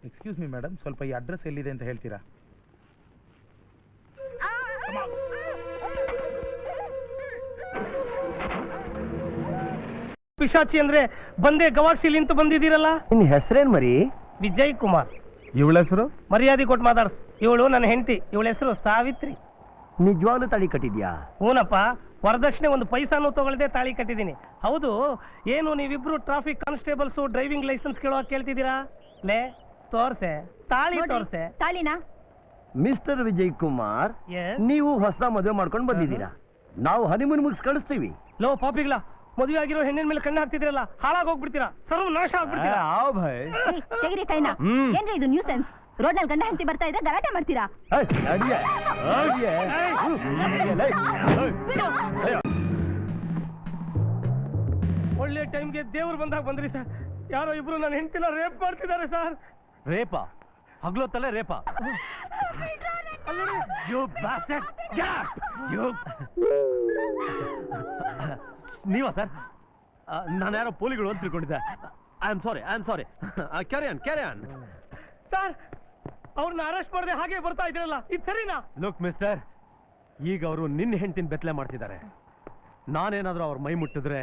Excuse me madam, ಸ್ವಲ್ಪ ಈ address ಎಲ್ಲಿದೆ ಅಂತ ಹೇಳ್ತೀರಾ? ಪಿಶಾಚಿ ಅಂದ್ರೆ ಬಂದೆ ಗವಾಕ್ಷಿಲಿ ಅಂತ ಬಂದಿದ್ದೀರಲ್ಲ. ನಿನ್ನ ಹೆಸರೇನ್ ಮರಿ? ವಿಜಯ್ ಕುಮಾರ್. ಇವಳ ಹೆಸರು? ಮರ್ಯಾದೆ ಕೊಟ್ಟು ಮಾತಾಡ್ಸು. ಇವಳು ನನ್ನ ಹೆಂಡತಿ, ಇವಳ ಹೆಸರು ಸಾವಿತ್ರಿ. ನಿಜವಾಗ್ಲೂ ತಾಳಿ ಕಟ್ಟಿದ್ಯಾ? ಹೂನಪ್ಪ, ವರದಕ್ಷಿಣೆ ಒಂದು ಪೈಸಾನು ತಗೊಳ್ಳದೆ ತಾಳಿ ಕಟ್ಟಿದ್ದೀನಿ. ಹೌದು, ಏನು ನೀವಿಬ್ರು ಟ್ರಾಫಿಕ್ ಕಾನ್ಸ್ಟೇಬಲ್ಸ್ ಡ್ರೈವಿಂಗ್ ಲೈಸೆನ್ಸ್ ಕೇಳ್ತಿದ್ದೀರಾ? ಲೇ ತೋರ್ಸೆ ತಾಳಿ, ತೋರ್ಸೆ ತಾಳಿನಾ. ಮಿಸ್ಟರ್ ವಿಜಯ್ ಕುಮಾರ್, ನೀವು ಹೊಸ ಮದುವೆ ಮಾಡ್ಕೊಂಡು ಬಂದಿದ್ದೀರಾ. ನಾವು ಹನಿಮೂನ್ ಮುಗಿಸ್ ಕಳಿಸ್ತೀವಿ. ಲೋ ಪಾಪಿಗ್ಲ, ಮದುವೆ ಆಗಿರೋ ಹೆಣ್ಣಿನ ಮೇಲೆ ಕಣ್ಣು ಹಾಕ್ತಿದ್ರಲ್ಲ, ಹಾಳಾಗಿ ಹೋಗ್ಬಿಡ್ತೀರಾ, ಸರ್ವ ನಾಶ ಆಗ್ಬಿಡ್ತೀರಾ. ತೆಗಿರಿ ಕೈನಾ. ಏನ್ರಿ ಇದು ನ್ಯೂಸೆನ್ಸ್? ರೋಡ್ ನಲ್ಲಿ ಗಂಡ ಹೆಂಡತಿ ಬರ್ತಾ ಇದ್ರೆ ಗಲಾಟೆ ಮಾಡ್ತೀರಾ? ಒಳ್ಳೆ ಟೈಮ್ಗೆ ದೇವ್ರು ಬಂದಾಗ ಬಂದ್ರಿ ಸರ್. ಯಾರೋ ಇಬ್ರು ನನ್ನ ಹೆಂಡತಿನ ರೇಪ್ ಮಾಡ್ತಿದ್ದಾರೆ ಸರ್. ರೇಪ? ಹಗ್ಲೊತ್ತಲ್ಲೇ ರೇಪ? ನೀವಾ ಸರ್? ನಾನು ಯಾರೋ ಪೋಲಿಗಳು ಅಂತ ತಿಳ್ಕೊಂಡಿದ್ದೆ. I am sorry. Carry on. Sir, ಅವ್ರನ್ನ ಅರೆಸ್ಟ್ ಮಾಡದೆ ಹಾಗೆ ಬರ್ತಾ ಇದ್ರಲ್ಲ, ಇದು ಸರಿನಾ? ಲುಕ್ ಮಿಸ್ಟರ್, ಈಗ ಅವರು ನಿನ್ನ ಹೆಂಡತಿನ ಬೆತ್ತಲೆ ಮಾಡ್ತಿದ್ದಾರೆ. ನಾನೇನಾದ್ರೂ ಅವ್ರ ಮೈ ಮುಟ್ಟಿದ್ರೆ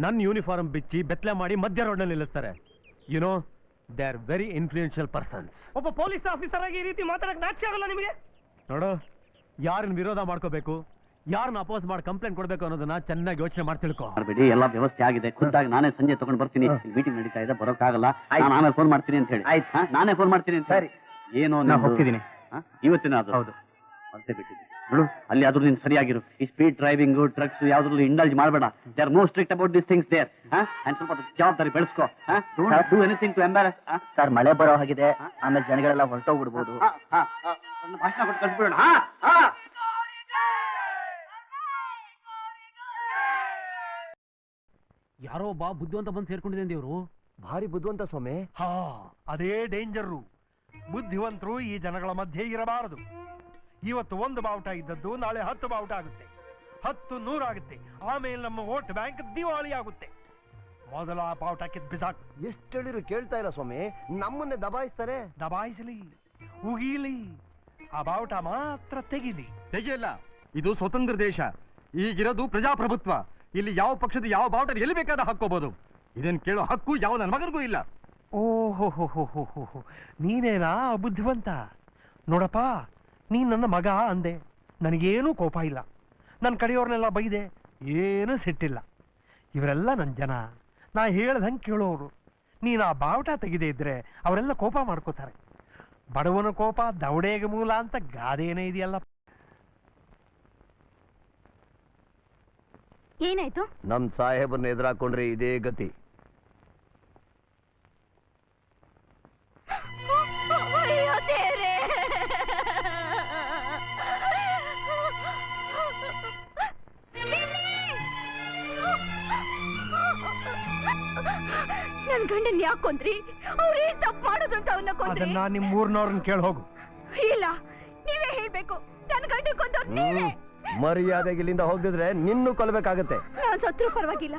ನನ್ನ ಯೂನಿಫಾರ್ಮ್ ಬಿಚ್ಚಿ ಬೆತ್ತಲೆ ಮಾಡಿ ಮಧ್ಯ ರೋಡ್ನಲ್ಲಿ ನಿಲ್ಲಿಸ್ತಾರೆ. You know, they are very influential persons. ಒಬ್ಬ ಪೊಲೀಸ್ ಆಫೀಸರ್ ಆಗಿ ಈ ರೀತಿ ಮಾತಾಡಕ್ ನಾಚಿಕೆ ಆಗಲ್ಲ ನಿಮಗೆ? ನೋಡು, ಯಾರನ್ನ ವಿರೋಧ ಮಾಡ್ಕೋಬೇಕು, ಯಾರನ್ನ ಅಪೋಸ್ ಮಾಡಿ ಕಂಪ್ಲೇಂಟ್ ಕೊಡ್ಬೇಕು ಅನ್ನೋದನ್ನ ಚೆನ್ನಾಗಿ ಯೋಚನೆ ಮಾಡಿ ತಿಳ್ಕೊ. ಬಿಡಿ, ಎಲ್ಲ ವ್ಯವಸ್ಥೆ ಆಗಿದೆ. ಖುದ್ದಾಗಿ ನಾನೇ ಸಂಜೆ ತಗೊಂಡು ಬರ್ತೀನಿ. ಮೀಟಿಂಗ್ ನಡೀತಾ ಇದೆ, ಬರೋಕ್ಕಾಗಲ್ಲ. ನಾನೇ ಫೋನ್ ಮಾಡ್ತೀನಿ ಅಂತ ಹೇಳಿ. ಆಯ್ತಾ? ನಾನೇ ಫೋನ್ ಮಾಡ್ತೀನಿ ಅಂತ. ಸರಿ. ಏನೋ ನಾನು ಹೋಗ್ತಿದ್ದೀನಿ. ಇವತ್ತಿನ ಅದು ಹೌದು ಮತ್ತೆ ಬಿಟ್ಟಿದ್ದೆ ನೋಡು. ಅಲ್ಲಿ ಆದ್ರೂ ನೀನು ಸರಿಯಾಗಿರು. ಈ ಸ್ಪೀಡ್ ಡ್ರೈವಿಂಗ್, ಡ್ರಗ್ಸ್ ಯಾವ್ದ್ರಲ್ಲೂ ಇಂಡಲ್ಜ್ ಮಾಡಬೇಡ. They are most strict about this things there. And ಸ್ವಲ್ಪ ಜವಾಬ್ದಾರಿ ಬೆಳೆಸ್ಕೋ. Do anything to embarrass. Sir, ಮಳೆ ಬರೋ ಹಾಗಿದೆ, ಆಮೇಲೆ ಜನಗಳೆಲ್ಲ ಹೊರಟೋಗ್ಬಿಡ್ಬೋದು. ಭಾಷಣ ಕೊಟ್ಟು ಕಳ್ಸ್ಬಿಡೋಣ. ಯಾರೋ ಬಾ ಬುದ್ಧಿವಂತ ಬಂದು ಸೇರ್ಕೊಂಡಿದೆ ದೇವ್ರು. ಭಾರಿ ಬುದ್ಧಿವಂತ ಸ್ವಾಮಿ. ಹಾ, ಅದೇ ಡೇಂಜರು. ಬುದ್ಧಿವಂತರು ಈ ಜನಗಳ ಮಧ್ಯೆ ಇರಬಾರದು. ಇವತ್ತು ಒಂದು ಬಾವುಟ ಇದ್ದದ್ದು ನಾಳೆ 10 ಬಾವುಟ ಆಗುತ್ತೆ, 10 100 ಆಗುತ್ತೆ. ಆಮೇಲೆ ನಮ್ಮ ವೋಟ್ ಬ್ಯಾಂಕ್ ದಿವಾಳಿ ಆಗುತ್ತೆ. ಮೊದಲ ಆ ಬಾವುಟ ಕಿತ್ ಬಿಸಾಕ್. ಎಷ್ಟು ಹೇಳಿದ್ರು ಕೇಳ್ತಾ ಇಲ್ಲ ಸ್ವಾಮಿ, ನಮ್ಮನ್ನೇ ದಬಾಯಿಸ್ತಾರೆ. ದಬಾಯಿಸಲಿ, ಉಗೀಲಿ, ಆ ಬಾವುಟ ಮಾತ್ರ ತೆಗಿಲಿ. ತೆಗೆಯಲ್ಲ, ಇದು ಸ್ವತಂತ್ರ ದೇಶ. ಈಗಿರೋದು ಪ್ರಜಾಪ್ರಭುತ್ವ. ಇಲ್ಲಿ ಯಾವ ಪಕ್ಷದ ಯಾವ ಬಾವುಟ ಎಲ್ಲಿ ಬೇಕಾದ ಹಾಕೋಬಹುದು. ಇದನ್ನು ಕೇಳೋ ಹಕ್ಕು ಯಾವ ನನ್ನ ಮಗನಿಗೂ ಇಲ್ಲ. ಓಹೋ, ನೀನೇನಾ ಬುದ್ಧಿವಂತ? ನೋಡಪ್ಪ, ನೀನ್ ನನ್ನ ಮಗ ಅಂದೆ, ನನಗೇನೂ ಕೋಪ ಇಲ್ಲ. ನನ್ನ ಕಡೆಯವ್ರನ್ನೆಲ್ಲ ಬೈದೆ, ಏನೂ ಸಿಟ್ಟಿಲ್ಲ. ಇವರೆಲ್ಲ ನನ್ನ ಜನ, ನಾ ಹೇಳ್ದಂಗೆ ಕೇಳೋರು. ನೀನು ಆ ಬಾವುಟ ತೆಗೆದೇ ಇದ್ರೆ ಅವರೆಲ್ಲ ಕೋಪ ಮಾಡ್ಕೋತಾರೆ. ಬಡವನ ಕೋಪ ದವಡೆಗೆ ಮೂಲ ಅಂತ ಗಾದೆನೇ ಇದೆಯಲ್ಲ. ಏನಾಯ್ತು? ನಮ್ ಸಾಹೇಬರನ್ನ ಎದುರಾಕೊಂಡ್ರೆ ಇದೇ ಗತಿ. ನನ್ ಗಂಡನ್ ಯಾಕೆ ಕೊಂದ್ರಿ? ಅವ್ರು ಏನ್ ತಪ್ಪು ಮಾಡೋದು ಅಂತ ಅವನ್ನ ಕೊಂದ್ರಿ? ಅದನ್ನ ನಿಮ್ ಊರ್ನವ್ರನ್ನ ಕೇಳಿ ಹೋಗು. ಇಲ್ಲ, ನೀವೇ ಹೇಳ್ಬೇಕು. ನನ್ ಗಂಡ ಕೊಂದವ್ರು ನೀವೇ. ಮರ್ಯಾದೆಗೆ ಇಲ್ಲಿಂದ ಹೋಗಿದ್ರೆ ನಿನ್ನೂ ಕೊಲ್ಬೇಕಾಗತ್ತೆ. ನಾನ್ ಸತ್ರು ಪರವಾಗಿಲ್ಲ,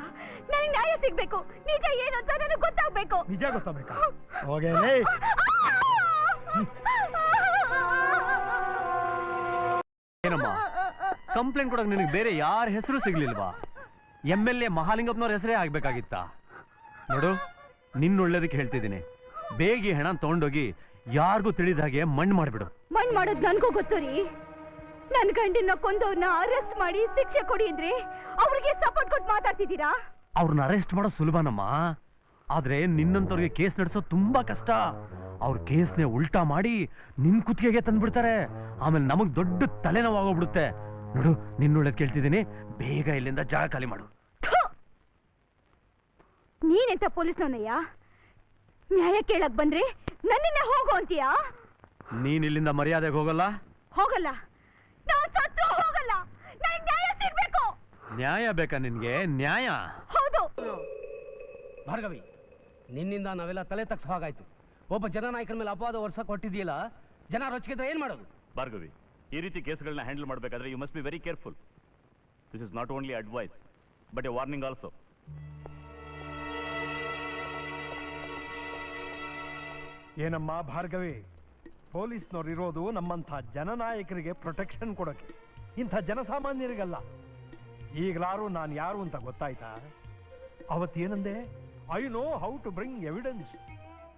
ನನಗೆ ನ್ಯಾಯ ಸಿಗ್ಬೇಕು. ನಿಜ ಏನು ಅಂತ ನನಗೆ ಗೊತ್ತಾಗ್ಬೇಕು. ನಿಜ ಗೊತ್ತಾಗ್ಬೇಕಾ? ಹೋಗೇನೆ. ಏನಮ್ಮ, ಕಂಪ್ಲೇಂಟ್ ಕೊಡಕ್ ನಿನಗೆ ಬೇರೆ ಯಾರ ಹೆಸರು ಸಿಗ್ಲಿಲ್ವಾ? MLA ಮಹಾಲಿಂಗಪ್ಪನವ್ರ ಹೆಸರೇ ಆಗ್ಬೇಕಾಗಿತ್ತ? ನೋಡು, ನಿನ್ನೊಳ್ಳೇದಕ್ಕೆ ಹೇಳ್ತಿದ್ದೀನಿ. ಬೇಗ ಈ ಹೆಣ ತಗೊಂಡೋಗಿ ಯಾರಿಗೂ ತಿಳಿದ ಹಾಗೆ ಮಣ್ಣು ಮಾಡಿಬಿಡು. ಮಣ್ಣು ಮಾಡೋದು ನನ್ಗೂ ಗೊತ್ತು ರೀ. ನನ್ ಗಂಡನ್ನ ಕೊಂದವ್ರನ್ನ ಅರೆಸ್ಟ್ ಮಾಡಿ ಶಿಕ್ಷೆ ಕೊಡಿ ಅಂದ್ರೆ ಅವ್ರಿಗೆ ಸಪೋರ್ಟ್ ಕೊಟ್ಟು ಮಾತಾಡ್ತಿದ್ದೀರಾ? ಅವ್ರನ್ನ ಅರೆಸ್ಟ್ ಮಾಡೋ ಸುಲಭನಮ್ಮ, ಆದ್ರೆ ನಿನ್ನಂತವ್ರಿಗೆ ಕೇಸ್ ನಡೆಸೋ ತುಂಬಾ ಕಷ್ಟ. ಅವ್ರ ಕೇಸ್ನೇ ಉಲ್ಟಾ ಮಾಡಿ ನಿನ್ ಕುತ್ತಿಗೆಗೆ ತಂದ್ಬಿಡ್ತಾರೆ. ಆಮೇಲೆ ನಮಗ್ ದೊಡ್ಡ ತಲೆನೋವಾಗೋಗ್ಬಿಡುತ್ತೆ. ನೋಡು, ನಿನ್ನೊಳ್ಳೇದ್ ಕೇಳ್ತಿದ್ದೀನಿ, ಬೇಗ ಇಲ್ಲಿಂದ ಜಾಗ ಖಾಲಿ ಮಾಡು. ನೀನೆಂತ ಪೊಲೀಸ್ನವನಯ್ಯ? ನ್ಯಾಯ ಕೇಳಕ್ ಬಂದ್ರೆ ನನ್ನನ್ನ ಹೋಗು ಅಂತೀಯಾ? ನೀನ್ ಇಲ್ಲಿಂದ ಮರ್ಯಾದೆಗೆ ಹೋಗಲ್ಲ? ಹೋಗಲ್ಲ, ನಾನ್ ಸತ್ರು ಹೋಗಲ್ಲ. ನನಗೆ ನ್ಯಾಯ ಸಿಗ್ಬೇಕು. ನ್ಯಾಯ ಬೇಕಾ ನಿನ್ಗೆ? ನ್ಯಾಯ? ಹೌದು. ಭಾರ್ಗವಿ, ನಿನ್ನಿಂದ ನಾವೆಲ್ಲ ತಲೆ ತಗ್ಸೋ ಹಾಗಾಯ್ತು. ಒಬ್ಬ ಜನನಾಯಕನ ಮೇಲೆ ಅಪವಾದ ವರ್ಷ ಕೊಟ್ಟಿದೆಯಲ್ಲ, ಜನ ರೊಚ್ಚಿದ್ರೆ ಏನ್ ಮಾಡೋದು? ಭಾರ್ಗವಿ, ಈ ರೀತಿ ಕೇಸ್ಗಳನ್ನ ಹ್ಯಾಂಡಲ್ ಮಾಡಬೇಕಾದ್ರೆ you must be very careful. This is not only advice but a warning also. ಏನಮ್ಮ ಭಾರ್ಗವಿ, ಪೊಲೀಸ್ನವ್ರು ಇರೋದು ನಮ್ಮಂಥ ಜನನಾಯಕರಿಗೆ ಪ್ರೊಟೆಕ್ಷನ್ ಕೊಡೋಕೆ, ಇಂಥ ಜನಸಾಮಾನ್ಯರಿಗಲ್ಲ. ಈಗಲಾರು ನಾನು ಯಾರು ಅಂತ ಗೊತ್ತಾಯ್ತಾ? ಅವತ್ತೇನಂದೆ? I know how to bring evidence.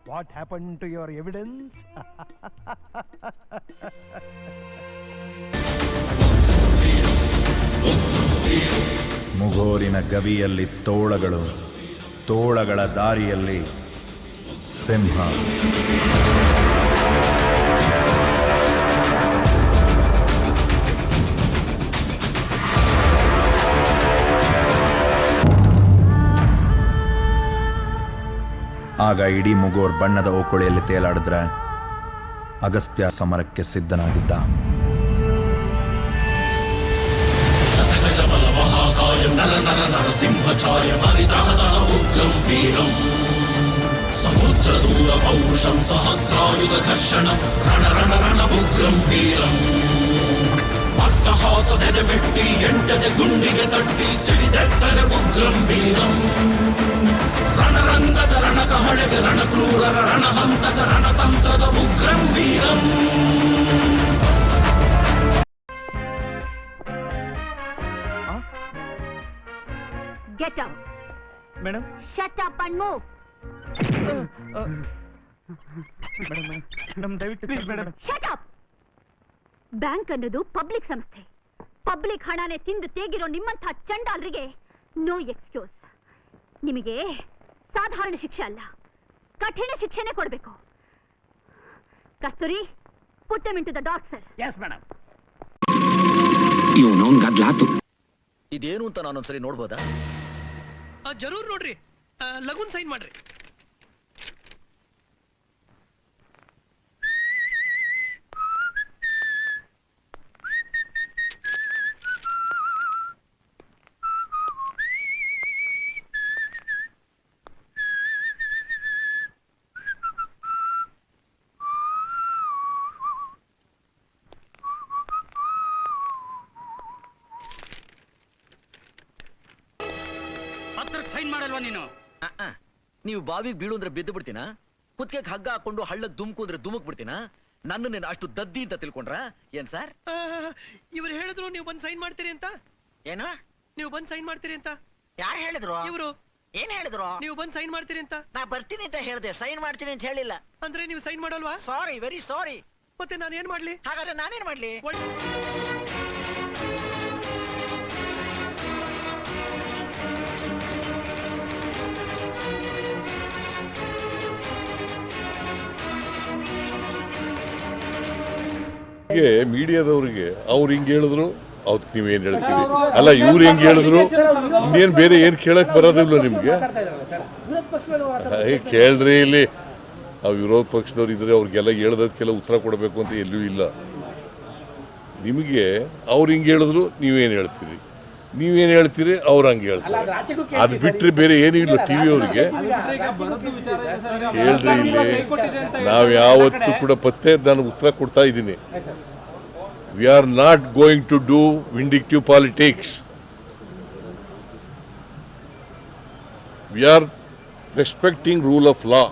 What happen to your evidence? ಮುಗೋರಿನ ಗವಿಯಲ್ಲಿ ತೋಳಗಳು, ತೋಳಗಳ ದಾರಿಯಲ್ಲಿ ಸಿಂಹ. ಆಗ ಇಡೀ ಮುಗೋರ್ ಬಣ್ಣದ ಓಕೊಳೆಯಲ್ಲಿ ತೇಲಾಡಿದ್ರೆ ಅಗಸ್ತ್ಯ ಸಮರಕ್ಕೆ ಸಿದ್ಧನಾಗಿದ್ದ. ಸಮುದ್ರ ದೂರ ಪೌರುಷಂ ಸಹಸ್ರಾಯುಧ ಘರ್ಷಣಂ ರಣ ರಣ ರಣ ಉಗ್ರಂ ವೀರಂ. ಅಟ್ಟಹಾಸದೆದೆ ಮೆಟ್ಟಿ ಎಂಟದೆ ಗುಂಡಿಗೆ ತಟ್ಟಿ ಸಿಡಿದೆಟ್ಟರೆ ಉಗ್ರಂ ವೀರಂ. ರಣರಂಗದ ರಣಕಹಳೆಗೆ ರಣಕ್ರೂರರ ರಣಹಂತಕ ರಣತಂತ್ರದ ಉಗ್ರಂ ವೀರಂ. Get out. Madam Shut up and move. Madam ದಯವಿಟ್ಟು please madam. Shut up. Bank ಅನ್ನೋದು ಪಬ್ಲಿಕ್ ಸಂಸ್ಥೆ. ಪಬ್ಲಿಕ್ ಹಣನೇ ತಿಂದು ತೇಗಿರೋ ನಿಮ್ಮಂಥ ಚಂಡಾಲರಿಗೆ ನೋ ಎಕ್ಸ್ಕ್ಯೂಸ್. ನಿಮಗೆ ಸಾಧಾರಣ ಶಿಕ್ಷೆ ಅಲ್ಲ, ಕಠಿಣ ಶಿಕ್ಷೆನೇ ಕೊಡಬೇಕು. ಕಸ್ತೂರಿ, put them into the dark cell. Yes, madam. ಇವನವನ್ ಗದ್ಲಾತು. ಇದೇನು ಅಂತ ನಾನೊಂದ್ಸರಿ ನೋಡ್ಬೋದಾ? ಜರೂರ್ ನೋಡ್ರಿ, ಲಗುನ್ ಸೈನ್ ಮಾಡ್ರಿ. ಪತ್ರಕ್ಕೆ ಸೈನ್ ಮಾಡಲ್ವಾ ನೀನು? ನೀವು ಬಾವಿಗೆ ಬೀಳು ಅಂದ್ರೆ ಬಿದ್ದು ಬಿಡ್ತೀನಾ? ಕುತ್ತಿಗೆ ಹಗ್ಗ ಹಾಕೊಂಡು ಹಳ್ಳಕ್ ದುಮ್ಕು ಅಂದ್ರೆ ದುಮುಕ್ ಬಿಡ್ತೀನಾ? ನನ್ನ ಅಷ್ಟು ದದ್ದಿ ಅಂತ ತಿಳ್ಕೊಂಡ್ರ ಏನ್ ಸರ್? ಇವ್ರು ಹೇಳಿದ್ರು ನೀವು ಬಂದ್ ಸೈನ್ ಮಾಡ್ತೀರಿ ಅಂತ. ಏನು? ನೀವು ಬಂದ್ ಸೈನ್ ಮಾಡ್ತೀರಿ ಅಂತ ಯಾರು ಹೇಳಿದ್ರು? ಇವರು. ಏನ್ ಹೇಳಿದ್ರು? ನೀವು ಬಂದ್ ಸೈನ್ ಮಾಡ್ತೀರಿ ಅಂತ. ನಾ ಬರ್ತೀನಿ ಅಂತ ಹೇಳ್ದೆ, ಸೈನ್ ಮಾಡ್ತೀನಿ ಅಂತ ಹೇಳಿಲ್ಲ. ಅಂದ್ರೆ ನೀವು ಸೈನ್ ಮಾಡಲ್ವಾ? ಸಾರಿ, ವೆರಿ ಸಾರಿ. ಮತ್ತೆ ನಾನು ಏನ್ ಮಾಡ್ಲಿ? ಹಾಗಾದ್ರೆ ನಾನೇನ್ ಮಾಡ್ಲಿ? ಮೀಡಿಯಾದವ್ರಿಗೆ ಅವ್ರು ಹಿಂಗೆ ಹೇಳಿದ್ರು ಅವತ್ತು ನೀವೇನು ಹೇಳ್ತೀವಿ, ಅಲ್ಲ ಇವ್ರು ಹೆಂಗೆ ಹೇಳಿದ್ರು, ಇನ್ನೇನು ಬೇರೆ ಏನು ಕೇಳಕ್ ಬರೋದಿಲ್ಲ ನಿಮಗೆ? ಕೇಳ್ರಿ, ಇಲ್ಲಿ ನಾವು ವಿರೋಧ ಪಕ್ಷದವ್ರು ಇದ್ರೆ ಅವ್ರಿಗೆಲ್ಲ ಹೇಳ್ದಕ್ಕೆಲ್ಲ ಉತ್ತರ ಕೊಡಬೇಕು ಅಂತ ಎಲ್ಲೂ ಇಲ್ಲ. ನಿಮಗೆ ಅವ್ರು ಹಿಂಗೆ ಹೇಳಿದ್ರು ನೀವೇನು ಹೇಳ್ತೀರಿ, ನೀವೇನು ಹೇಳ್ತೀರಿ ಅವ್ರು ಹಂಗೆ ಹೇಳ್ತಾರೆ. ಅದು ಬಿಟ್ಟರೆ ಬೇರೆ ಏನೂ ಇಲ್ಲ ಟಿವಿ ಅವ್ರಿಗೆ. ಹೇಳ್ರಿ, ಇಲ್ಲಿ ನಾವು ಯಾವತ್ತೂ ಕೂಡ ಪತ್ತೆ ನಾನು ಉತ್ತರ ಕೊಡ್ತಾ ಇದ್ದೀನಿ. We are not going to do vindictive politics. We are respecting rule of law.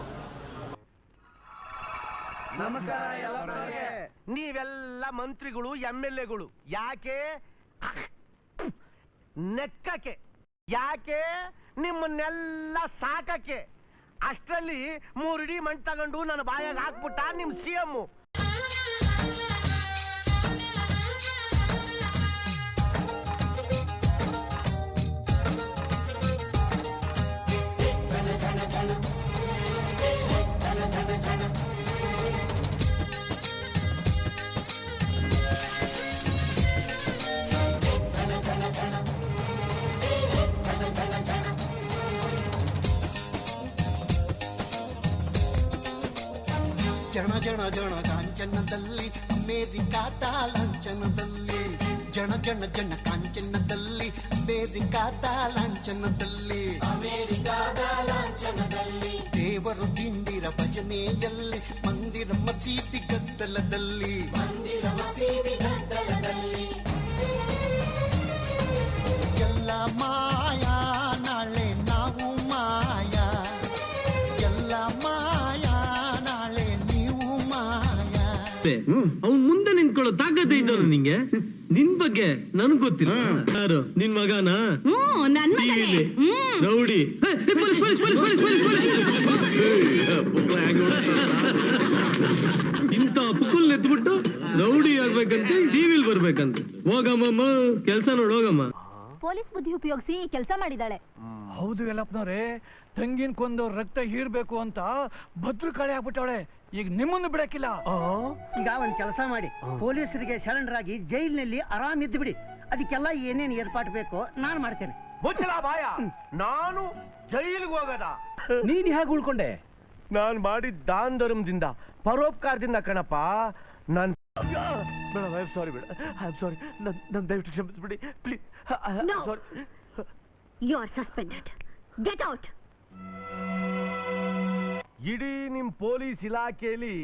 ನೀವೆಲ್ಲ ಮಂತ್ರಿಗಳು, MLAಗಳು ಯಾಕೆ? ನೆಕ್ಕಕ್ಕೆ. ಯಾಕೆ? ನಿಮ್ಮನ್ನೆಲ್ಲ ಸಾಕಕ್ಕೆ. ಅಷ್ಟರಲ್ಲಿ 3 ಇಡಿ ಮಣ್ಣು ತಗೊಂಡು ನನ್ನ ಬಾಯಾಗ ಹಾಕ್ಬಿಟ್ಟ ನಿಮ್ CM. ಜನ ಜನ ಜನ ಕಾಂಚನದಲ್ಲಿ ಅಮೇರಿಕಾದ ಲಾಂಛನದಲ್ಲಿ, ಜನ ಜನ ಜನ ಕಾಂಚನದಲ್ಲಿ ಅಮೇರಿಕಾದ ಲಾಂಛನದಲ್ಲಿ, ಅಮೇರಿಕಾದ ಲಾಂಛನದಲ್ಲಿ ದೇವರು ದಿಂಡಿರ ಭಜನೆಯಲ್ಲಿ, ಮಂದಿರ ಮಸೀದಿ ಗದ್ದಲದಲ್ಲಿ, ಮಂದಿರ ಮಸೀದಿ ಗದ್ದಲದಲ್ಲಿ ಎಲ್ಲ ಮಾಯಾ, ನಾಳೆ ನಾವು ಮಾಯಾ, ಎಲ್ಲ ಮಾಯಾ, ನಾಳೆ ಅಷ್ಟೇ ಅವ್ನ್ ಮುಂದೆ ನಿಂತ್ಕೊಳ್ಳೋ ತಾಕತ್ತೆ ಇದ್ದವ್ರು ನಿಂಗೆ ನಿನ್ ಬಗ್ಗೆ ನನ್ಗ್ ಗೊತ್ತಿಲ್ಲ ಯಾರು ನಿನ್ ಮಗನ ರೌಡಿ ಇಂತ ಪುಕ್ಕಲ್ ಎತ್ಬಿಟ್ಟು ರೌಡಿ ಆಗ್ಬೇಕಂತ ಟಿವಿಲ್ ಬರ್ಬೇಕಂತ ಹೋಗಮ್ಮ ಕೆಲ್ಸ ನೋಡ್ ಹೋಗಮ್ಮ. ಪೊಲೀಸ್ ಬುದ್ಧಿ ಉಪಯೋಗಿಸಿ ಕೆಲಸ ಮಾಡಿದಾಳೆ. ಹೌದು ಎಲ್ಲಪ್ಪನವ್ರೆ, ತಂಗಿನ ಕೊಂದು ರಕ್ತ ಹೀರ್ಬೇಕು ಅಂತ ಭದ್ರಕಾಳಿ ಆಗ್ಬಿಟ್ಟವಳೆ. ಈಗ ನಿಮ್ಮನ್ನು ಬಿಡಕ್ಕಿಲ್ಲ. ಈಗ ಒಂದ್ ಕೆಲಸ ಮಾಡಿ, ಪೊಲೀಸರಿಗೆ ಸರೆಂಡರ್ ಆಗಿ ಜೈಲಿನಲ್ಲಿ ಆರಾಮ್ ಇದ್ದು ಬಿಡಿ. ಅದಕ್ಕೆಲ್ಲ ಏನೇನು ಏರ್ಪಾಟ್ ಬೇಕೋ ನಾನು ಮಾಡ್ತೇನೆ. ಮುಚ್ಚಲ ಬಾಯ, ನಾನು ಜೈಲಿಗೆ ಹೋಗದ? ನೀನ್ ಹೇಗೆ ಉಳ್ಕೊಂಡೆ? ನಾನ್ ಮಾಡಿದ ದಾನ ಧರ್ಮದಿಂದ, ಪರೋಪಕಾರದಿಂದ ಕಣಪ್ಪ. ನಾನ್ ಬೇಡ, ಐ ಆಮ್ ಸಾರಿ, ಬೇಡ, ಐ ಆಮ್ ಸಾರಿ. ನನ್ ದಯವಿಟ್ಟು ಕ್ಷಮಿಸ್ಬಿಡಿ please. Sorry. You are suspended. Get out. ಇಡೀ ನಿಮ್ ಪೊಲೀಸ್ ಇಲಾಖೆಯಲ್ಲಿ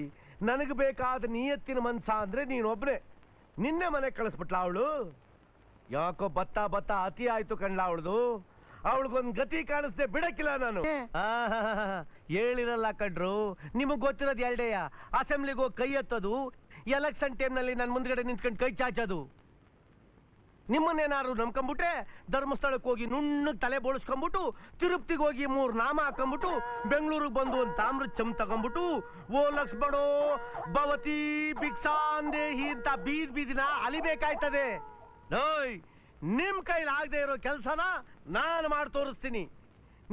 ನನಗೆ ಬೇಕಾದ ನಿಯತ್ತಿನ ಮನ್ಸ ಅಂದ್ರೆ ನೀನೊಬ್ನೇ. ನಿನ್ನೆ ಮನೆ ಕಳಿಸ್ಬಿಟ್ಲ ಅವಳು. ಯಾಕೋ ಬತ್ತ ಅತಿ ಆಯ್ತು ಕಣ್ಲ ಅವಳದು. ಅವಳಿಗೊಂದ್ ಗತಿ ಕಾಣಿಸ್ದೆ ಬಿಡಕ್ಕಿಲ್ಲ ನಾನು. ಹೇಳಿರಲ್ಲ ಕಡ್ರು, ನಿಮಗ್ ಗೊತ್ತಿರೋದು ಎರಡೇಯ. ಅಸೆಂಬ್ಲಿಗೆ ಹೋಗಿ ಕೈ ಎತ್ತೋದು, ಎಲೆಕ್ಷನ್ ಟೈಮ್ನಲ್ಲಿ ನನ್ನ ಮುಂದ್ಗಡೆ ನಿಂತ್ಕೊಂಡು ಕೈ ಚಾಚೋದು. ನಿಮ್ಮನ್ನೇನಾದ್ರು ನಂಬ್ಕೊಂಡ್ಬಿಟ್ರೆ ಧರ್ಮಸ್ಥಳಕ್ಕೆ ಹೋಗಿ ನುಣ್ಣಗ್ ತಲೆ ಬೋಳಿಸ್ಕೊಂಡ್ಬಿಟ್ಟು, ತಿರುಪತಿಗೆ ಹೋಗಿ 3 ನಾಮ ಹಾಕೊಂಡ್ಬಿಟ್ಟು, ಬೆಂಗಳೂರಿಗೆ ಬಂದು ಒಂದು ತಾಮ್ರದ ಚಮ್ ತಗೊಂಡ್ಬಿಟ್ಟು, ಓ ಲಕ್ಷ್ಮಣೋ ಭವತಿ ಭಿಕ್ಷಾಂದೇಹಿ ಅಂತ ಬೀದಿನ ಅಲಿಬೇಕಾಯ್ತದೆ. ನೋಯ್, ನಿಮ್ ಕೈಲಿ ಆಗದೆ ಇರೋ ಕೆಲಸನ ನಾನು ಮಾಡಿ ತೋರಿಸ್ತೀನಿ.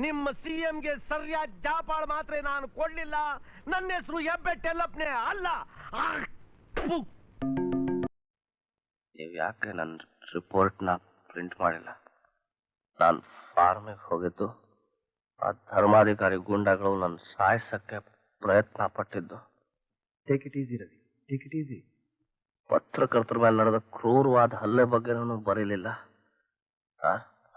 ನಿಮ್ಮ CMಗೆ ಸರಿಯಾದ ಜಾಪಾಳ ಮಾತ್ರ ನಾನು ಕೊಡ್ಲಿಲ್ಲ. ನನ್ನ ಹೆಸರು ಹೆಬ್ಬೆಟ್ಟೆಲ್ಲಪ್ಪನೇ ಅಲ್ಲ. ನೀವು ಯಾಕೆ ನನ್ನ ರಿಪೋರ್ಟ್ನ ಪ್ರಿಂಟ್ ಮಾಡಿಲ್ಲ? ನಾನು ಫಾರ್ಮಿಗೆ ಹೋಗಿದ್ದು, ಆ ಧರ್ಮಾಧಿಕಾರಿ ಗೂಂಡಾಗಳು ನನ್ನ ಸಾಯಿಸಕ್ಕೆ ಪ್ರಯತ್ನ ಪಟ್ಟಿದ್ದು. Take it easy Ravi, take it easy. ಪತ್ರಕರ್ತರ ಮೇಲೆ ನಡೆದ ಕ್ರೂರವಾದ ಹಲ್ಲೆ ಬಗ್ಗೆ ನಾನು ಬರೀಲಿಲ್ಲ.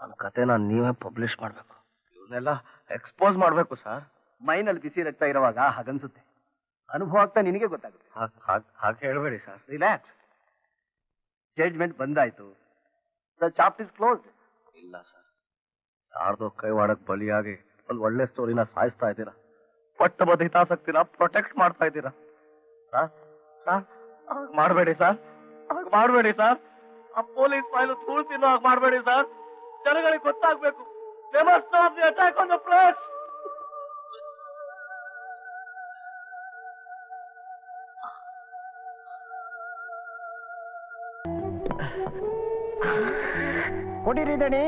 ನನ್ನ ಕತೆನ ನೀವೇ ಪಬ್ಲಿಷ್ ಮಾಡಬೇಕು. ಇವನ್ನೆಲ್ಲ ಎಕ್ಸ್ಪೋಸ್ ಮಾಡಬೇಕು ಸರ್. ಮೈನಲ್ಲಿ ಬಿಸಿ ರಕ್ತ ಇರುವಾಗ ಹಾಗನ್ಸುತ್ತೆ. ಅನುಭವ ಆಗ್ತಾ ನಿನಗೆ ಗೊತ್ತಾಗುತ್ತೆ. ಹಾಗೆ ಹೇಳಬೇಡಿ ಸರ್. ರಿಲ್ಯಾಕ್ಸ್. ಜಡ್ಜ್ಮೆಂಟ್ ಬಂದಾಯ್ತು. The chapter is closed. ಇಲ್ಲ ಸರ್, ಯಾರ್ದೋ ಕೈವಾಡಕ್ ಬಲಿಯಾಗಿ ಒಂದು ಒಳ್ಳೆ ಸ್ಟೋರಿನ ಸಾಯಿಸ್ತಾ ಇದ್ದೀರಾ. ಪಟ್ಟಬದ್ಧ ಹಿತಾಸಕ್ತಿನ ಪ್ರೊಟೆಕ್ಟ್ ಮಾಡ್ತಾ ಇದ್ದೀರಾ. ಸರ್ ಹಾಗೆ ಮಾಡಬೇಡಿ ಸರ್, ಹಾಗೆ ಮಾಡಬೇಡಿ ಸರ್. ಆ ಪೊಲೀಸ್ ಫೈಲು ಧೂಳು ತಿನ್ನೋ ಹಾಗೆ ಮಾಡಬೇಡಿ ಸರ್. ಜನಗಳಿಗೆ ಗೊತ್ತಾಗ್ಬೇಕು. They must stop the attack on the press. ಕೊಡಿರಿ ದಣಿ.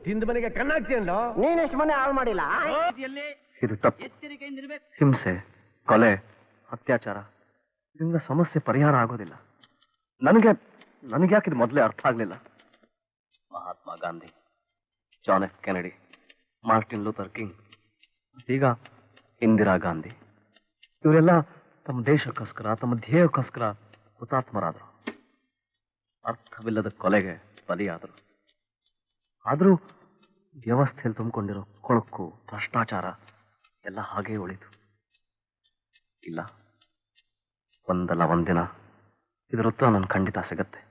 ತಿಂದ ಮನೆಗೆ ಕಣ್ಣಾಕ್ತಿ ಅಲ್ಲ. ನೀನೆಷ್ಟು ಮನೆ ಹಾಳು ಮಾಡಿಲ್ಲ. ಇದು ತಪ್ಪು. ಹಿಂಸೆ, ಕೊಲೆ, ಅತ್ಯಾಚಾರ, ಇದರಿಂದ ಸಮಸ್ಯೆ ಪರಿಹಾರ ಆಗೋದಿಲ್ಲ. ನನಗೆ ಯಾಕೆ ಇದು ಮೊದಲೇ ಅರ್ಥ ಆಗ್ಲಿಲ್ಲ? Mahatma Gandhi, John F Kennedy, Martin Luther King, ಈಗ ಇಂದಿರಾ ಗಾಂಧಿ, ಇವರೆಲ್ಲ ತಮ್ಮ ದೇಶಕ್ಕೋಸ್ಕರ, ತಮ್ಮ ಧ್ಯೇಯಕ್ಕೋಸ್ಕರ ಹುತಾತ್ಮರಾದರು. ಅರ್ಥವಿಲ್ಲದ ಕೊಲೆಗೆ ಬಲಿಯಾದರು. ಆದರೂ ವ್ಯವಸ್ಥೆಯಲ್ಲಿ ತುಂಬಿಕೊಂಡಿರೋ ಕೊಳಕು, ಭ್ರಷ್ಟಾಚಾರ ಎಲ್ಲ ಹಾಗೇ ಉಳಿತು. ಇಲ್ಲ, ಒಂದಲ್ಲ ಒಂದಿನ ಇದರ ಉತ್ತರ ನನ್ಗೆ ಖಂಡಿತ ಸಿಗತ್ತೆ.